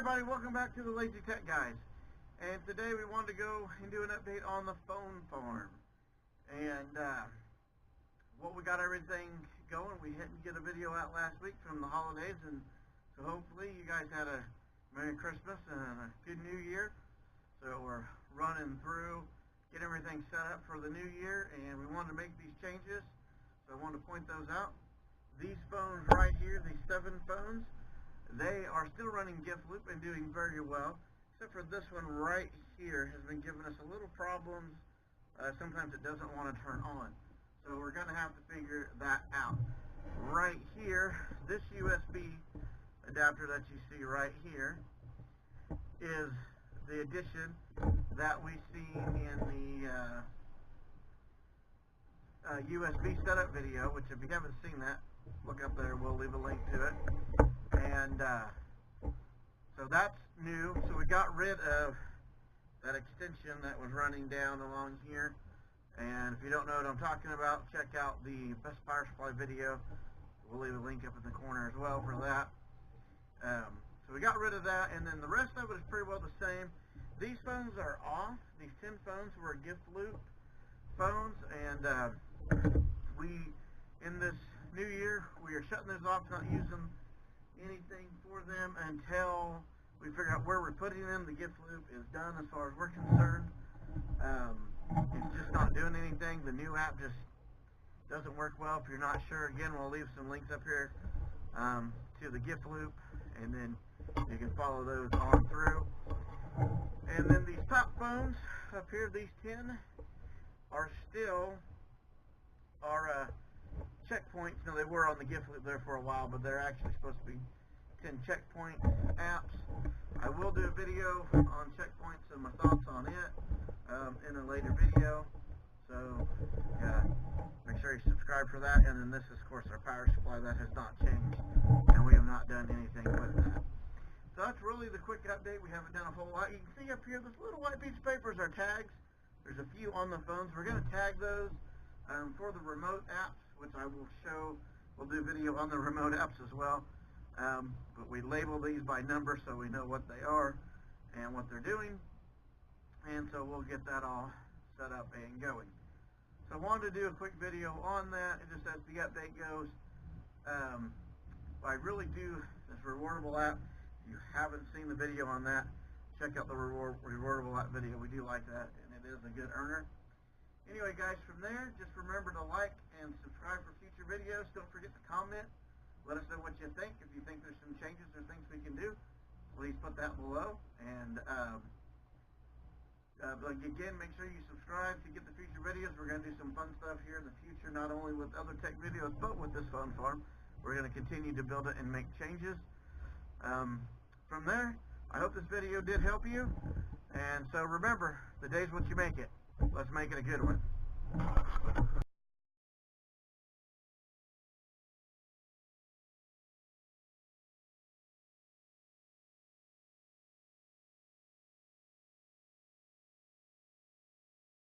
everybody, welcome back to the Lazy Tech Guys. And today we wanted to go and do an update on the phone farm. And what we got everything going. We didn't get a video out last week from the holidays, and so hopefully you guys had a Merry Christmas and a good New Year. So we're running through, get everything set up for the new year, and we wanted to make these changes. So I wanted to point those out. These phones right here, these 7 phones, they are still running Giftloop and doing very well, except for this one right here has been giving us a little problems. Sometimes it doesn't want to turn on. So we're going to have to figure that out. Right here, this USB adapter that you see right here is the addition that we see in the USB setup video, which if you haven't seen that, look up there, we'll leave a link to it. And so that's new. So we got rid of that extension that was running down along here. And if you don't know what I'm talking about, check out the best power supply video. We'll leave a link up in the corner as well for that. So we got rid of that, and then the rest of it is pretty well the same. These phones are off. These 10 phones were Giftloop phones, and in this new year, we are shutting those off, not using anything for them until we figure out where we're putting them. The Giftloop is done as far as we're concerned. It's just not doing anything. The new app just doesn't work well. If you're not sure, again, we'll leave some links up here to the Giftloop, and then you can follow those on through. And then these top phones up here, these 10, are still our checkpoints. Now, they were on the Giftloop there for a while, but they're actually supposed to be 10 checkpoint apps. I will do a video on checkpoints and my thoughts on it in a later video. So make sure you subscribe for that. And then this is, of course, our power supply. That has not changed, and we have not done anything with that. So that's really the quick update. We haven't done a whole lot. You can see up here, this little white piece of paper is our tags. There's a few on the phones. We're going to tag those for the remote apps, which I will show. We'll do a video on the remote apps as well. But we label these by number so we know what they are and what they're doing. And so we'll get that all set up and going. So I wanted to do a quick video on that, just as the update goes. I really do this Rewardable app. If you haven't seen the video on that, check out the Rewardable app video. We do like that, and it is a good earner. Anyway, guys, from there, just remember to like and subscribe for future videos. Don't forget to comment. Let us know what you think. If you think there's some changes or things we can do, please put that below. And again, make sure you subscribe to get the future videos. We're going to do some fun stuff here in the future, not only with other tech videos, but with this phone farm. We're going to continue to build it and make changes. From there, I hope this video did help you. And so remember, the day's what you make it. Let's make it a good one.